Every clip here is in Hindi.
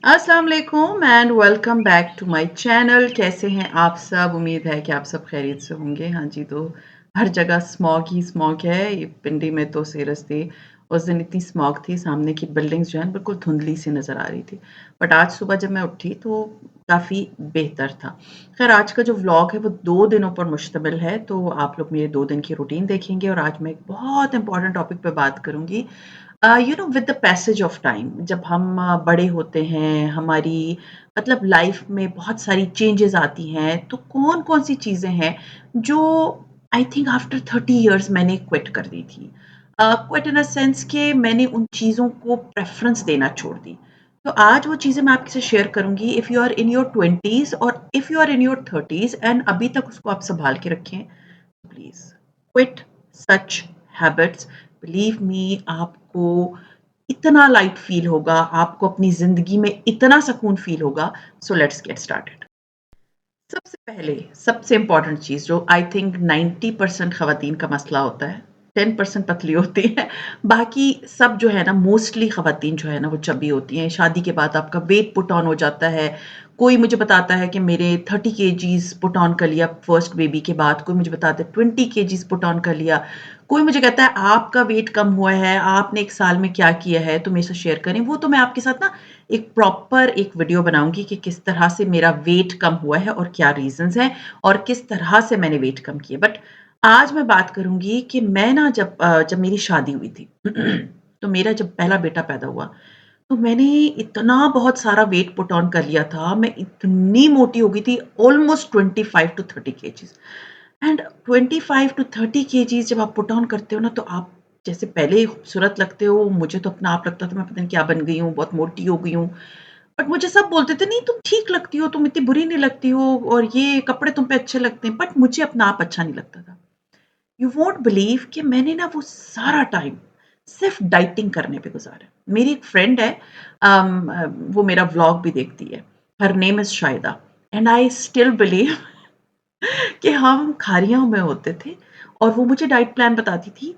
अस्सलाम वालेकुम and welcome back to my channel. कैसे हैं आप सब? उम्मीद है कि आप सब खैरियत से होंगे। हाँ जी, तो हर जगह स्मॉग ही स्मॉग है। ये पिंडी में तो सीरियसली उस दिन इतनी स्मॉग थी, सामने की बिल्डिंग्स जो हैं बिल्कुल धुंधली सी नज़र आ रही थी। बट आज सुबह जब मैं उठी तो काफ़ी बेहतर था। खैर, आज का जो व्लॉग है वो 2 दिनों पर मुश्तमिल है, तो आप लोग मेरे 2 दिन की रूटीन देखेंगे और आज मैं एक बहुत इम्पोर्टेंट टॉपिक पे बात करूँगी। With the passage of time जब हम बड़े होते हैं, हमारी मतलब लाइफ में बहुत सारी चेंजेस आती हैं, तो कौन-कौन सी चीज़ें हैं जो आई थिंक आफ्टर 30 इयर्स मैंने क्विट कर दी थी। क्विट इन अ सेंस कि मैंने उन चीज़ों को प्रेफ़रेंस देना छोड़ दी। तो आज वो चीज़ें मैं आपके साथ शेयर करूँगी। If you are in your 20s और if you are in your 30s and अभी तक उसको आप सँभाल के रखें, please quit such habits. Believe me, आपको इतना लाइट फील होगा, आपको अपनी ज़िंदगी में इतना सुकून फील होगा। So let's get started. सबसे पहले सबसे इम्पोर्टेंट चीज़ जो आई थिंक 90% ख़वातीन का मसला होता है, 10% पतली होती हैं, बाकी सब जो है ना मोस्टली ख़वातीन जो है ना वो चबी होती हैं। शादी के बाद आपका वेट पुट ऑन हो जाता है। कोई मुझे बताता है कि मेरे 30 केजीज़ पुट ऑन कर लिया फर्स्ट बेबी के बाद, कोई मुझे बताता है 20 केजीज़ पुट ऑन कर लिया। कोई मुझे कहता है आपका वेट कम हुआ है, आपने 1 साल में क्या किया है, तो मेरे साथ शेयर करें। वो तो मैं आपके साथ ना एक प्रॉपर एक वीडियो बनाऊँगी कि किस तरह से मेरा वेट कम हुआ है और क्या रीज़न्स हैं और किस तरह से मैंने वेट कम किया। बट आज मैं बात करूँगी कि मैं ना जब मेरी शादी हुई थी तो मेरा जब पहला बेटा पैदा हुआ, तो मैंने इतना बहुत सारा वेट पुट ऑन कर लिया था। मैं इतनी मोटी हो गई थी, almost 25 to 30 KGs. And 25 to 30 KGs जब आप पुट ऑन करते हो ना, तो आप जैसे पहले ही खूबसूरत लगते हो। मुझे तो अपना आप लगता था मैं पता नहीं क्या बन गई हूँ, बहुत मोटी हो गई हूँ। बट मुझे सब बोलते थे नहीं तुम ठीक लगती हो, तुम इतनी बुरी नहीं लगती हो और ये कपड़े तुम पे अच्छे लगते हैं। बट मुझे अपना आप अच्छा नहीं लगता था। यू वोंट बिलीव कि मैंने ना वो सारा टाइम सिर्फ डाइटिंग करने पे गुजारा। मेरी एक फ्रेंड है, वो मेरा व्लॉग भी देखती है। Her name is Shahida and I still believe कि हम खारियों में होते थे और वो मुझे डाइट प्लान बताती थी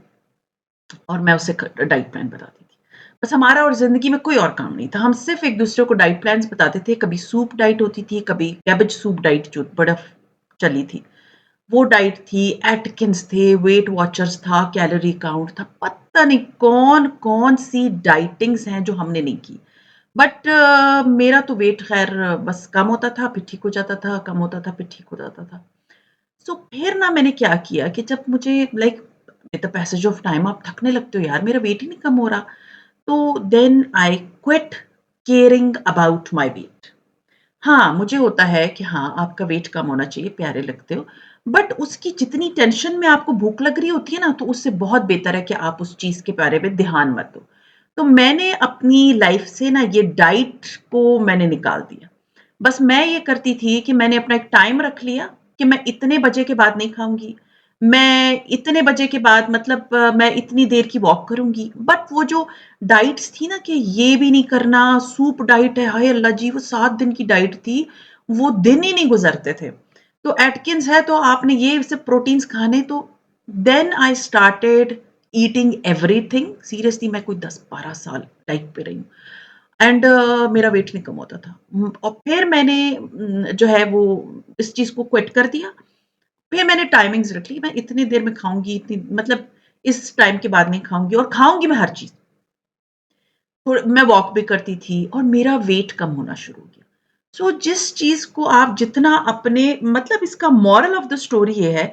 और मैं उसे डाइट प्लान बताती थी। बस हमारा और ज़िंदगी में कोई और काम नहीं था। हम सिर्फ़ एक-दूसरे को डाइट प्लान्स बताते थे। कभी सूप डाइट होती थी, कभी कैबेज सूप डाइट जो बड़ा चली थी। वो डाइट थी, एटकिन्स थे, वेट वॉचर्स था, कैलोरी काउंट था। पता नहीं कौन-कौन सी डाइटिंग्स हैं जो हमने नहीं की। बट मेरा तो वेट ख़ैर बस कम होता था, फिर ठीक हो जाता था, कम होता था, फिर ठीक हो जाता था। सो फिर ना मैंने क्या किया कि जब मुझे like with the passage of time आप थकने लगते हो यार, मेरा वेट ही नहीं कम हो रहा। तो then I quit caring about my weight. हाँ, मुझे होता है कि हाँ, आपका वेट कम होना चाहिए, प्यारे लगते हो। बट उसकी जितनी टेंशन में आपको भूख लग रही होती है ना, तो उससे बहुत बेहतर है कि आप उस चीज़ के बारे में ध्यान मत दो। तो मैंने अपनी लाइफ़ से ना ये डाइट को मैंने निकाल दिया। बस मैं ये करती थी कि मैंने अपना एक टाइम रख लिया कि मैं इतने बजे के बाद नहीं खाऊँगी। मैं इतने बजे के बाद मतलब मैं इतनी देर की वॉक करूँगी। बट वो जो डाइट्स थी ना कि ये भी नहीं करना, सूप डाइट है, हाय अल्लाह जी! वो 7 दिन की डाइट थी, वो दिन ही नहीं गुज़रते थे। तो एटकिन्स है तो आपने ये सिर्फ़ प्रोटीन्स खाने तो then I started eating everything. Seriously मैं कोई 10-12 साल डाइट पे रही हूँ। एंड मेरा वेट नहीं कम होता था। और फिर मैंने जो है वो इस चीज़ को क्विट कर दिया। फिर मैंने टाइमिंग्स रख ली, मैं इतनी देर में खाऊँगी, इतनी मतलब इस टाइम के बाद नहीं खाऊँगी और खाऊँगी मैं हर चीज़। थोड़ मैं वॉक भी करती थी और मेरा वेट कम होना शुरू हो गया। सो जिस चीज़ को आप जितना अपने मतलब इसका मोरल ऑफ द स्टोरी ये है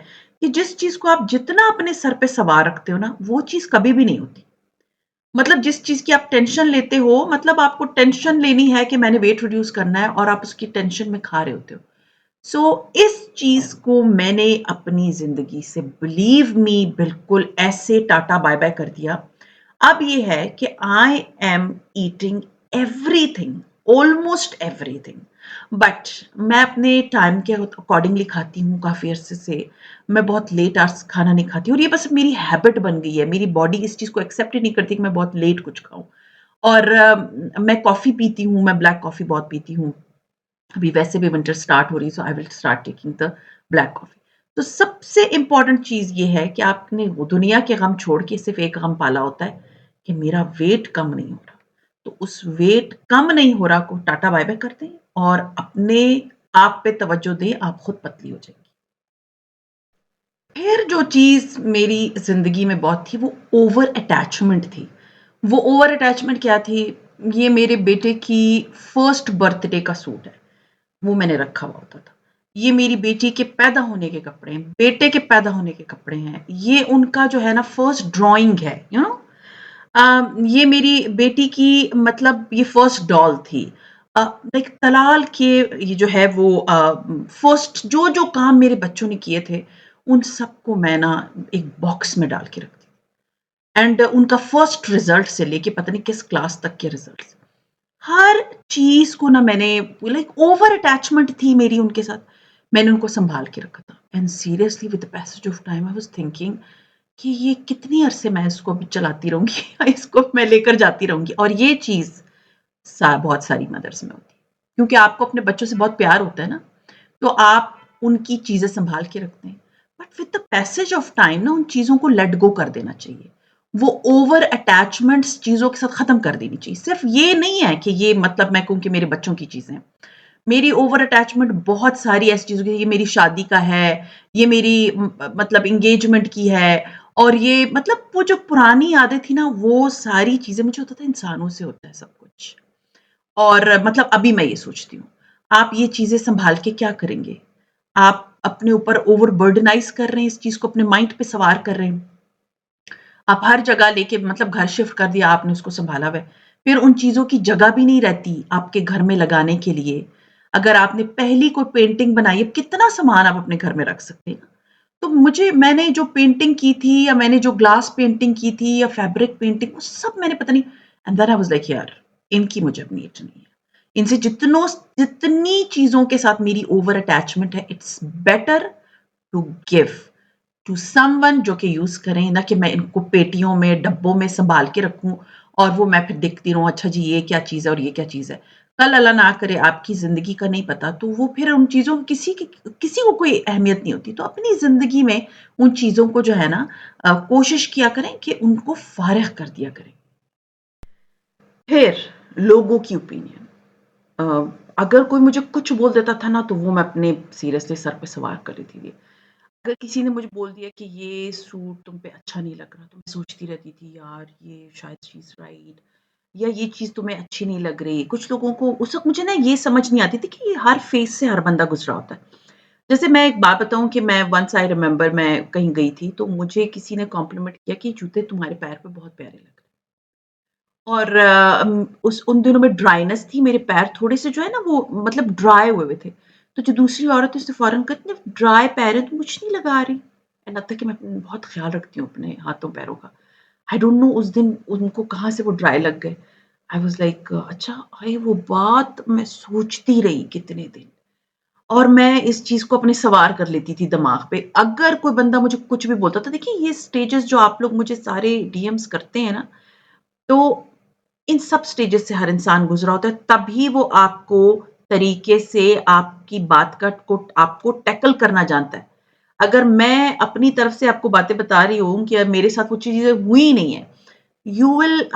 कि जिस चीज़ को आप जितना अपने सर पे सवार रखते हो ना, वो चीज़ कभी भी नहीं होती। मतलब जिस चीज़ की आप टेंशन लेते हो, मतलब आपको टेंशन लेनी है कि मैंने वेट रिड्यूस करना है और आप उसकी टेंशन में खा रहे होते हो। सो इस चीज़ को मैंने अपनी ज़िंदगी से बिलीव मी बिल्कुल ऐसे टाटा बाय-बाय कर दिया। अब ये है कि I am eating everything, almost everything. But मैं अपने टाइम के अकॉर्डिंगली खाती हूँ काफ़ी अरसे से। मैं बहुत लेट आवर्स खाना नहीं खाती और ये बस मेरी हैबिट बन गई है। मेरी बॉडी इस चीज़ को एक्सेप्ट ही नहीं करती कि मैं बहुत लेट कुछ खाऊँ। और मैं कॉफ़ी पीती हूँ, मैं ब्लैक कॉफ़ी बहुत पीती हूँ। अभी वैसे भी विंटर स्टार्ट हो रही है, so I will start taking the black coffee. तो सबसे इम्पोर्टेंट चीज़ ये है कि आपने वो दुनिया के गम छोड़ के सिर्फ़ एक गम पाला होता है कि मेरा वेट कम नहीं हो रहा। तो उस वेट कम नहीं हो रहा को टाटा बाय-बाय कर दें और अपने आप पे तवज्जो दें, आप खुद पतली हो जाएँगी। फिर जो चीज़ मेरी ज़िंदगी में बहुत थी वो ओवर अटैचमेंट थी। वो ओवर अटैचमेंट क्या थी? ये मेरे बेटे की फर्स्ट बर्थडे का सूट है, वो मैंने रखा हुआ होता था। ये मेरी बेटी के पैदा होने के कपड़े हैं, बेटे के पैदा होने के कपड़े हैं, ये उनका जो है ना फर्स्ट ड्राइंग है, ये मेरी बेटी की मतलब ये फर्स्ट डॉल थी। लाइक तलाल के ये जो है वो फर्स्ट जो-जो काम मेरे बच्चों ने किए थे, उन सबको मैं ना एक बॉक्स में डाल के रखती एंड उनका फर्स्ट रिज़ल्ट से लेके पता नहीं किस क्लास तक के रिज़ल्ट्स, हर चीज़ को ना मैंने लाइक ओवर अटैचमेंट थी मेरी उनके साथ, मैंने उनको सँभाल के रखा था and seriously with the passage of time I was thinking कि ये कितने अरसे मैं इसको अभी चलाती रहूँगी इसको मैं लेकर जाती रहूँगी और ये चीज़ बहुत सारी मदर्स में होती है। क्योंकि आपको अपने बच्चों से बहुत प्यार होता है ना, तो आप उनकी चीज़ें सँभाल के रखते हैं। But with the passage of time ना उन चीज़ों को लेट गो कर देना चाहिए। वो ओवर अटैचमेंट्स चीज़ों के साथ ख़त्म कर देनी चाहिए। सिर्फ़ ये नहीं है कि ये मतलब मैं कहूँ कि मेरे बच्चों की चीज़ें हैं। मेरी ओवर अटैचमेंट बहुत सारी ऐसी चीज़ों की, ये मेरी शादी का है, ये मेरी मतलब एंगेजमेंट की है और ये मतलब वो जो पुरानी यादें थी ना, वो सारी चीज़ें मुझे होता था इंसानों से होता है सब कुछ। और मतलब अभी मैं ये सोचती हूँ, आप ये चीज़ें सँभाल के क्या करेंगे? आप अपने ऊपर ओवरबर्डनाइज़ कर रहे हैं इस चीज़ को अपने माइंड पे सवार कर रहे हैं। आप हर जगह लेके मतलब घर शिफ्ट कर दिया आपने उसको सँभाला हुआ है। फिर उन चीज़ों की जगह भी नहीं रहती आपके घर में लगाने के लिए। अगर आपने पहली कोई पेंटिंग बनाई है, कितना सामान आप अपने घर में रख सकते हैं। तो मैंने जो पेंटिंग की थी या मैंने जो ग्लास पेंटिंग की थी या फैब्रिक पेंटिंग वो सब मैंने पता नहीं and then I was like यार इनकी मुझे अब नीड नहीं है। इनसे जितनी चीज़ों के साथ मेरी ओवर अटैचमेंट है it's better to give to someone जो कि यूज़ करें, ना कि मैं इनको पेटियों में, डब्बों में सँभाल के रखूँ और वो मैं फिर देखती रहूँ, अच्छा जी ये क्या चीज़ है और ये क्या चीज़ है। कल अल्लाह ना करे आपकी ज़िंदगी का नहीं पता, तो वो फिर उन चीज़ों की किसी को कोई अहमियत नहीं होती। तो अपनी ज़िंदगी में उन चीज़ों को जो है ना कोशिश किया करें कि उनको फ़ारिग़ कर दिया करें। फिर लोगों की ओपिनियन अगर कोई मुझे कुछ बोल देता था ना, तो वो मैं अपने सीरियसली सर पे सवार कर लेती थी। अगर किसी ने मुझे बोल दिया कि ये सूट तुम पे अच्छा नहीं लग रहा, तो मैं सोचती रहती थी यार ये शायद शी इज़ राइट या ये चीज़ तुम्हें अच्छी नहीं लग रही। कुछ लोगों को उस वक़्त मुझे ना ये समझ नहीं आती थी कि ये हर फ़ेज़ से हर बंदा गुज़रा होता है। जैसे मैं एक बात बताऊँ कि मैं वन्स आई रिमेंबर मैं कहीं गई थी, तो मुझे किसी ने कॉम्प्लीमेंट किया कि जूते तुम्हारे पैर पे बहुत प्यारे लग रहे हैं। और उस उन दिनों में ड्राइनेस थी, मेरे पैर थोड़े-से जो है ना वो मतलब ड्राई हुए हुए थे। तो जो दूसरी औरत है उसने फ़ौरन कहा, "इतने ड्राई पैर हैं, तुम कुछ नहीं लगा रही।" एंड अब तक कि मैं बहुत ख़्याल रखती हूँ अपने हाथों-पैरों का। आई डोंट नो उस दिन उनको कहाँ से वो ड्राई लग गए। आई वाज़ लाइक अच्छा, हाय वो बात मैं सोचती रही कितने दिन और मैं इस चीज़ को अपने सवार कर लेती थी दिमाग पे। अगर कोई बंदा मुझे कुछ भी बोलता था देखिए ये स्टेजेज़ जो आप लोग मुझे सारे डीएम्स करते हैं ना, तो इन सब स्टेजेस से हर इंसान गुज़रा होता है, तभी वो आपको तरीके से आपकी बात का को आपको टैकल करना जानता है। अगर मैं अपनी तरफ से आपको बातें बता रही हूँ कि मेरे साथ वो चीज़ें हुई ही नहीं है,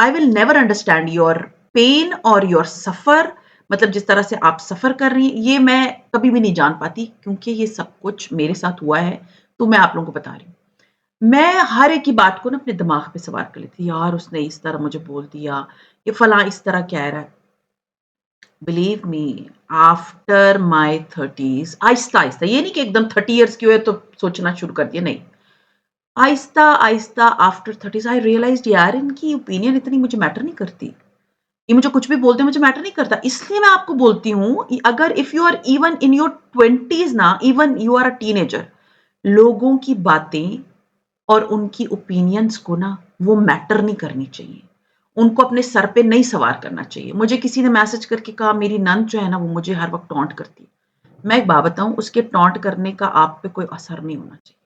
I will never understand your pain और योर सफ़र मतलब जिस तरह से आप सफ़र कर रही हैं, ये मैं कभी भी नहीं जान पाती क्योंकि ये सब कुछ मेरे साथ हुआ है, तो मैं आप लोगों को बता रही हूँ। मैं हर एक की बात को ना अपने दिमाग पे सवार कर लेती, यार उसने इस तरह मुझे बोल दिया, ये फलाँ इस तरह कह रहा है। Believe me after my 30s आहिस्ता-आहिस्ता ये नहीं कि एकदम 30 इयर्स की हुए तो सोचना शुरू कर दिया, नहीं। आहिस्ता-आहिस्ता आफ्टर 30s आई रियलाइज्ड यार इनकी ओपिनियन इतनी मुझे मैटर नहीं करती। ये मुझे कुछ भी बोलते हैं मुझे मैटर नहीं करता। इसलिए मैं आपको बोलती हूँ अगर if you are even in your 20s ना even you are a teenager लोगों की बातें और उनकी ओपिनियंस को ना वो मैटर नहीं करनी चाहिए। उनको अपने सर पे नहीं सवार करना चाहिए। मुझे किसी ने मैसेज करके कहा मेरी नंद जो है ना वो मुझे हर वक़्त टॉन्ट करती है। मैं एक बात बताऊँ उसके टॉन्ट करने का आप पे कोई असर नहीं होना चाहिए।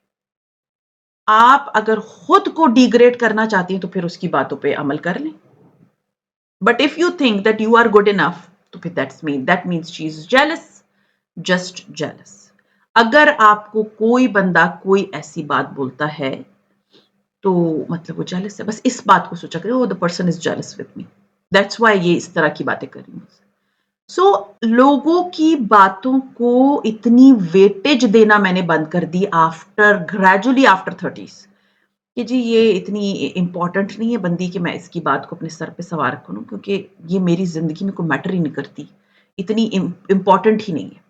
आप अगर खुद को डिग्रेड करना चाहती हैं तो फिर उसकी बातों पे अमल कर लें। But if you think that you are good enough तो फिर that means she is jealous, just jealous. अगर आपको कोई बंदा कोई ऐसी बात बोलता है तो मतलब वो जेलस है। बस इस बात को सोचा करें, oh! The person is jealous with me. That's why ये इस तरह की बातें कर रही हूँ। सो लोगों की बातों को इतनी वेटेज देना मैंने बंद कर दी आफ्टर ग्रेजुअली आफ्टर 30s कि जी ये इतनी इम्पोर्टेंट नहीं है बंदी कि मैं इसकी बात को अपने सर पे सवार करूँ क्योंकि ये मेरी ज़िंदगी में कोई मैटर ही नहीं करती, इतनी इम्पोर्टेंट ही नहीं है।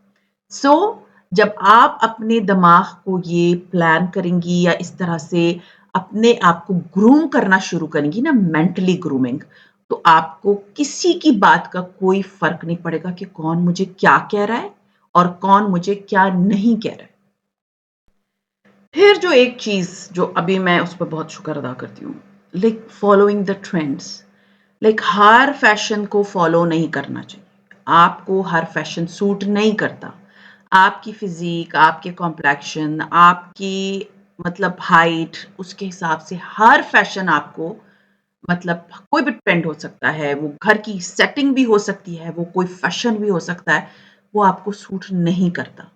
सो जब आप अपने दिमाग को ये प्लान करेंगी या इस तरह से अपने आप को ग्रूम करना शुरू करेंगी ना, मेंटली ग्रूमिंग, तो आपको किसी की बात का कोई फर्क नहीं पड़ेगा कि कौन मुझे क्या कह रहा है और कौन मुझे क्या नहीं कह रहा है। फिर जो एक चीज जो अभी मैं उस पर बहुत शुक्र अदा करती हूँ, like following the trends. Like her fashion को फॉलो नहीं करना चाहिए, आपको हर फैशन सूट नहीं करता। आपकी फिजिक, आपके कॉम्प्लेक्शन, आपकी मतलब हाइट, उसके हिसाब से हर फैशन आपको मतलब कोई भी ट्रेंड हो सकता है, वो घर की सेटिंग भी हो सकती है, वो कोई फैशन भी हो सकता है, वो आपको सूट नहीं करता।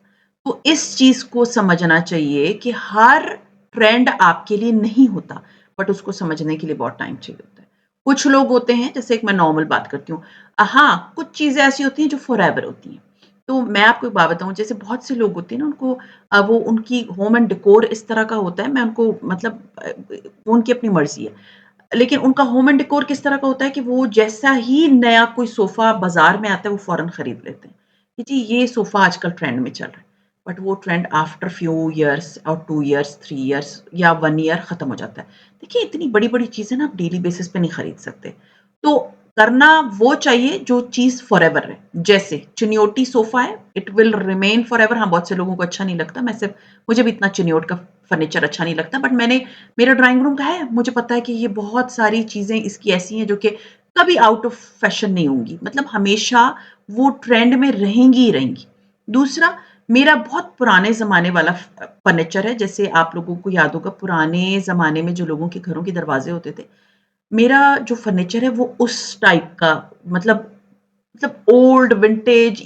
तो इस चीज़ को समझना चाहिए कि हर ट्रेंड आपके लिए नहीं होता, बट उसको समझने के लिए बहुत टाइम चाहिए होता है। कुछ लोग होते हैं, जैसे एक मैं नॉर्मल बात करती हूँ, हाँ, कुछ चीज़ें ऐसी होती हैं जो फॉरएवर होती हैं। तो मैं आपको एक बात बताऊँ, जैसे बहुत से लोग होते हैं ना, उनको वो उनकी होम एंड डेकोर इस तरह का होता है, मैं उनको मतलब वो उनकी अपनी मर्ज़ी है। लेकिन उनका होम एंड डेकोर किस तरह का होता है कि वो जैसा ही नया कोई सोफ़ा बाज़ार में आता है, वो फ़ौरन खरीद लेते हैं कि जी ये सोफ़ा आजकल ट्रेंड में चल रहा है। बट वो ट्रेंड आफ्टर फ्यू इयर्स और 2 इयर्स, 3 इयर्स या 1 ईयर खत्म हो जाता है। देखिए इतनी बड़ी-बड़ी चीज़ें ना आप डेली बेसिस पे नहीं खरीद सकते। तो करना वो चाहिए जो चीज़ फॉरएवर रहे। जैसे चिनियोटी सोफ़ा है, इट विल रिमेन फॉरएवर। हाँ, बहुत से लोगों को अच्छा नहीं लगता। मैं सिर्फ़ मुझे भी इतना चिनियोट का फर्नीचर अच्छा नहीं लगता, बट मैंने मेरा ड्राइंग रूम का है, मुझे पता है कि ये बहुत सारी चीज़ें इसकी ऐसी हैं जो कि कभी आउट ऑफ फैशन नहीं होंगी, मतलब हमेशा वो ट्रेंड में रहेंगी ही रहेंगी। दूसरा, मेरा बहुत पुराने ज़माने वाला फर्नीचर है, जैसे आप लोगों को याद होगा पुराने ज़माने में जो लोगों के घरों के दरवाज़े होते थे, मेरा जो फर्नीचर है वो उस टाइप का मतलब ओल्ड विंटेज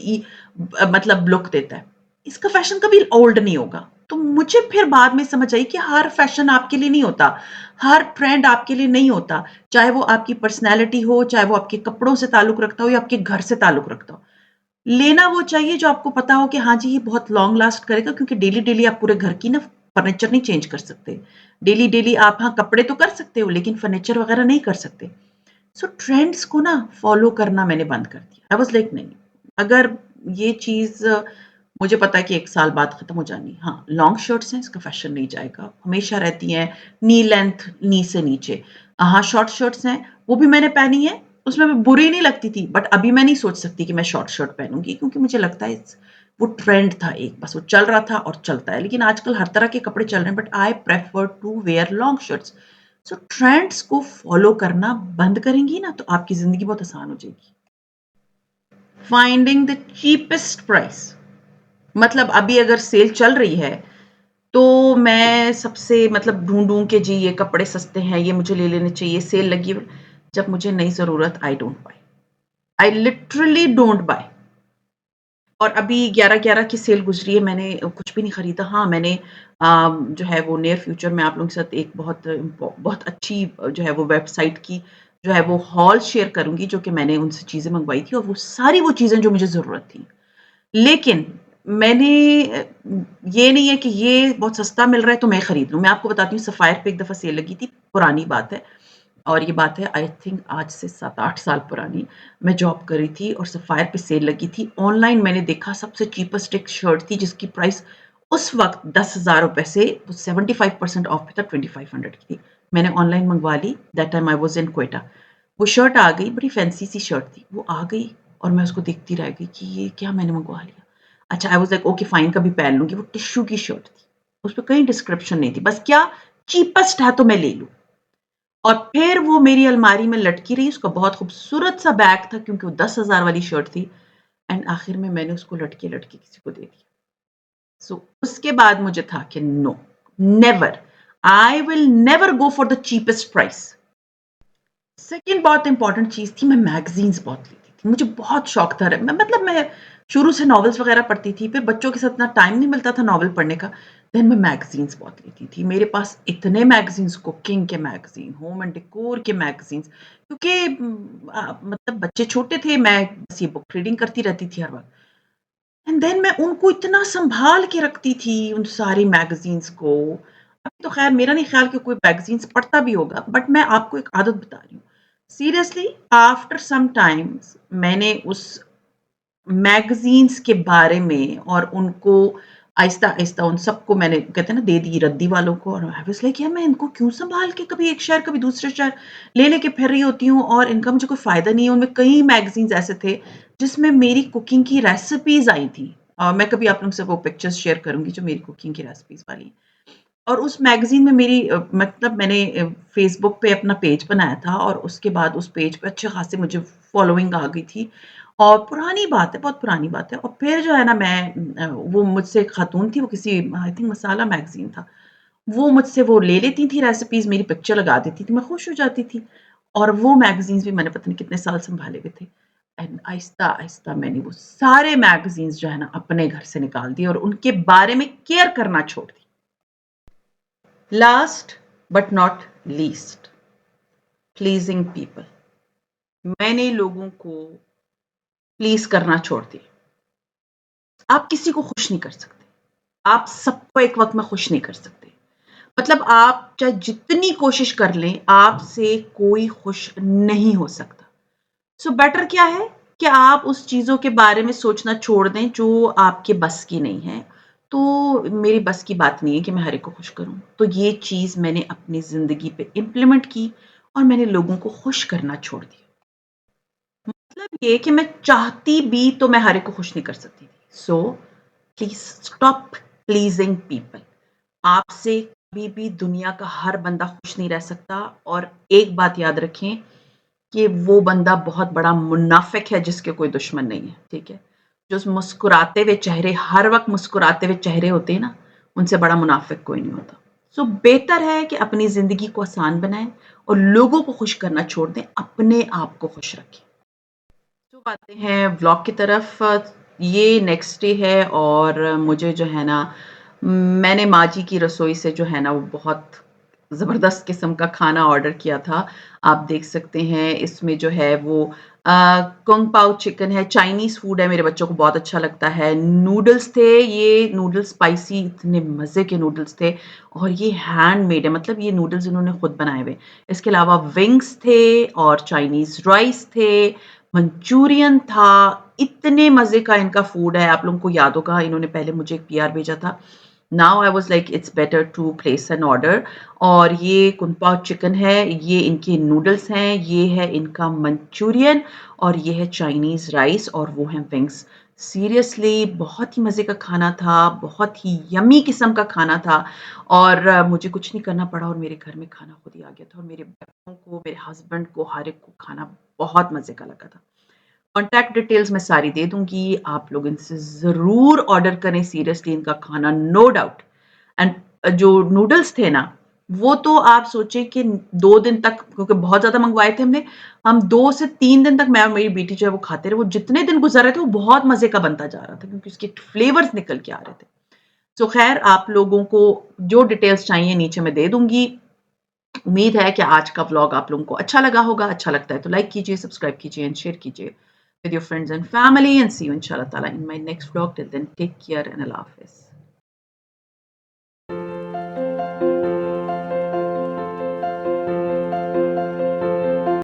मतलब लुक देता है। इसका फैशन कभी ओल्ड नहीं होगा। तो मुझे फिर बाद में समझ आई कि हर फैशन आपके लिए नहीं होता, हर ट्रेंड आपके लिए नहीं होता। चाहे वो आपकी पर्सनैलिटी हो, चाहे वो आपके कपड़ों से ताल्लुक रखता हो या आपके घर से ताल्लुक रखता हो। लेना वो चाहिए जो आपको पता हो कि हाँ जी, ये बहुत लॉन्ग लास्ट करेगा, क्योंकि डेली-डेली आप पूरे घर की ना फर्नीचर नहीं चेंज कर सकते। डेली-डेली आप हाँ, कपड़े तो कर सकते हो लेकिन फर्नीचर वगैरह नहीं कर सकते। सो ट्रेंड्स को ना फॉलो करना मैंने बंद कर दिया। आई वाज़ लाइक नहीं, अगर ये चीज़ मुझे पता है कि 1 साल बाद खत्म हो जानी है। हाँ, लॉन्ग शर्ट्स हैं, इसका फैशन नहीं जाएगा, हमेशा रहती हैं, नी लेंथ, नी से नीचे। हाँ, शॉर्ट शर्ट्स हैं, वो भी मैंने पहनी है, उसमें भी बुरी नहीं लगती थी, बट अभी मैं नहीं सोच सकती कि मैं शॉर्ट शर्ट पहनूँगी, क्योंकि मुझे लगता है वो ट्रेंड था एक, बस वो चल रहा था और चलता है। लेकिन आजकल हर तरह के कपड़े चल रहे हैं, but I prefer to wear long shirts. So trends को फॉलो करना बंद करेंगी ना, तो आपकी ज़िंदगी बहुत आसान हो जाएगी। फाइंडिंग द चीपेस्ट प्राइस, मतलब अभी अगर सेल चल रही है, तो मैं सबसे मतलब ढूँढूँ कि जी ये कपड़े सस्ते हैं, ये मुझे ले लेने चाहिए, सेल लगी है। जब मुझे नहीं ज़रूरत, I don't buy. I literally don't buy. और अभी 11/11 की सेल गुज़री है, मैंने कुछ भी नहीं खरीदा। हाँ, मैंने जो है वो नियर फ्यूचर में आप लोगों के साथ एक बहुत अच्छी जो है वो वेबसाइट की जो है वो हॉल शेयर करूँगी, जो कि मैंने उनसे चीज़ें मँगवाई थी और वो सारी वो चीज़ें जो मुझे ज़रूरत थी। लेकिन मैंने ये नहीं है कि ये बहुत सस्ता मिल रहा है तो मैं खरीद लूँ। मैं आपको बताती हूँ, सफ़ायर पे एक दफ़ा सेल लगी थी, पुरानी बात है। और ये बात है आई थिंक आज से 7-8 साल पुरानी। मैं जॉब कर रही थी और सफ़ायर पे सेल लगी थी। ऑनलाइन मैंने देखा सबसे चीपेस्ट एक शर्ट थी जिसकी प्राइस उस वक़्त ₹10,000 से 75% ऑफ पे था, 2500 की थी। मैंने ऑनलाइन मँगवा ली, that time I was in Quetta. वो शर्ट आ गई, बड़ी फैंसी सी शर्ट थी। वो आ गई और मैं उसको देखती रह गई कि ये क्या मैंने मँगवा लिया। अच्छा, आई वाज़ लाइक ओके फाइन, कभी पहन लूँगी। वो टिश्यू की शर्ट थी। उसपे कहीं डिस्क्रिप्शन नहीं थी। बस क्या, चीपेस्ट है तो मैं ले लूँ। और फिर वो मेरी अलमारी में लटकी रही, उसका बहुत खूबसूरत सा बैग था क्योंकि वो 10,000 वाली शर्ट थी, एंड आखिर में मैंने उसको लटके-लटके किसी को दे दिया। सो उसके बाद मुझे था कि no, never, I will never go for the cheapest price. Second बहुत इम्पोर्टेंट चीज़ थी, मैं मैगज़ीन्स बहुत लेती थी। मुझे बहुत शौक था, मैं शुरू से नॉवेल्स वग़ैरह पढ़ती थी, फिर बच्चों के साथ इतना टाइम नहीं मिलता था नॉवेल पढ़ने का। देन मैं मैगज़ीन्स बहुत लेती थी। मेरे पास इतने मैगज़ीन्स, कुकिंग के मैगज़ीन, होम एंड डेकोर के मैगज़ीन्स, क्योंकि मतलब बच्चे छोटे थे, मैं बस ये बुक रीडिंग करती रहती थी हर वक़्त। एंड देन मैं उनको इतना सँभाल के रखती थी उन सारी मैगज़ीन्स को। अभी तो ख़ैर मेरा नहीं ख़्याल कि कोई मैगज़ीन्स पढ़ता भी होगा, बट मैं आपको एक आदत बता रही हूँ। सीरियसली आफ्टर सम टाइम्स मैंने उस मैगज़ीन्स के बारे में और उनको आहिस्ता-आहिस्ता उन सबको मैंने कहते हैं ना दे दी रद्दी वालों को, और आई वाज़ लाइक यार मैं इनको क्यों सँभाल के कभी एक शहर कभी दूसरे शहर ले लेके फिर रही होती हूँ और इनका मुझे कोई फ़ायदा नहीं है। उनमें कई मैगज़ीन्स ऐसे थे जिसमें मेरी कुकिंग की रेसिपीज़ आई थी। मैं कभी आप लोगों से वो पिक्चर्स शेयर करूँगी जो मेरी कुकिंग की रेसिपीज़ वाली हैं। और उस मैगज़ीन में मेरी मतलब मैंने फ़ेसबुक पे अपना पेज बनाया था और उसके बाद उस पेज पे अच्छे ख़ासे मुझे फ़ॉलोइंग आ गई थी। और पुरानी बात है, बहुत पुरानी बात है, और फिर जो है ना मैं वो मुझसे एक खातून थी, वो किसी आई थिंक मसाला मैगज़ीन था। वो मुझसे वो ले लेती थी रेसिपीज़, मेरी पिक्चर लगा देती थी, मैं खुश हो जाती थी। और वो मैगज़ीन्स भी मैंने पता नहीं कितने साल सँभाले हुए थे। एंड आहिस्ता-आहिस्ता मैंने वो सारे मैगज़ीन्स जो है ना अपने घर से निकाल दिए और उनके बारे में केयर करना छोड़ दी। Last but not least, pleasing people. मैंने लोगों को प्लीज करना छोड़ दिया। आप किसी को खुश नहीं कर सकते, आप सबको एक वक्त में खुश नहीं कर सकते। मतलब आप चाहे जितनी कोशिश कर लें, आपसे कोई खुश नहीं हो सकता। सो बेटर क्या है कि आप उस चीज़ों के बारे में सोचना छोड़ दें जो आपके बस की नहीं है। तो मेरी बस की बात नहीं है कि मैं हर एक को खुश करूँ। तो ये चीज़ मैंने अपनी ज़िंदगी पे इम्प्लीमेंट की और मैंने लोगों को खुश करना छोड़ दिया। मतलब ये कि मैं चाहती भी तो मैं हर एक को खुश नहीं कर सकती थी। So please stop pleasing people. आपसे कभी भी दुनिया का हर बंदा खुश नहीं रह सकता, और एक बात याद रखें कि वो बंदा बहुत बड़ा मुनाफ़िक है जिसके कोई दुश्मन नहीं है, ठीक है? जो मुस्कुराते हुए चेहरे हर वक़्त मुस्कुराते हुए चेहरे होते हैं ना, उनसे बड़ा मुनाफ़िक कोई नहीं होता। सो बेहतर है कि अपनी ज़िंदगी को आसान बनाएँ और लोगों को खुश करना छोड़ दें, अपने आप को खुश रखें। तो आते हैं व्लॉग की तरफ। ये नेक्स्ट डे है और मुझे जो है ना मैंने माँ जी की रसोई से जो है ना वो बहुत ज़बरदस्त किस्म का खाना ऑर्डर किया था। आप देख सकते हैं इसमें जो है वो कुंग पाओ चिकन है, चाइनीज़ फूड है, मेरे बच्चों को बहुत अच्छा लगता है। नूडल्स थे, ये नूडल्स स्पाइसी इतने मज़े के नूडल्स थे और ये हैंडमेड है, मतलब ये नूडल्स इन्होंने खुद बनाए हुए। इसके अलावा विंग्स थे और चाइनीज़ राइस थे, मंचूरियन था, इतने मज़े का इनका फूड है। आप लोगों को याद होगा इन्होंने पहले मुझे एक पीआर भेजा था। Now I was like it's better to place an order. और ये कुन पाव चिकन है, ये इनके नूडल्स हैं, ये है इनका मंचूरियन और ये है चाइनीज़ राइस और वो हैं विंग्स। सीरियसली बहुत ही मज़े का खाना था, बहुत ही यम्मी किस्म का खाना था और मुझे कुछ नहीं करना पड़ा और मेरे घर में खाना खुद ही आ गया था और मेरे बच्चों को, मेरे हस्बैंड को, हर एक को खाना बहुत मज़े का लगा था। कॉन्टैक्ट डिटेल्स मैं सारी दे दूँगी, आप लोग इनसे ज़रूर ऑर्डर करें, सीरियसली इनका खाना नो डाउट। एंड जो नूडल्स थे ना, वो तो आप सोचिए कि 2 दिन तक, क्योंकि बहुत ज़्यादा मँगवाए थे हमने, हम 2 से 3 दिन तक मैं और मेरी बेटी जो है वो खाते रहे। वो जितने दिन गुज़र रहे थे, वो बहुत मज़े का बनता जा रहा था क्योंकि उसके फ्लेवर्स निकल के आ रहे थे। सो ख़ैर आप लोगों को जो डिटेल्स चाहिए नीचे मैं दे दूँगी। उम्मीद है कि आज का व्लॉग आप लोगों को अच्छा लगा होगा। अच्छा लगता है तो लाइक कीजिए, सब्सक्राइब कीजिए एंड शेयर कीजिए with your friends and family, and see you inshallah ta'ala in my next vlog. Till then, take care and Allah Hafiz.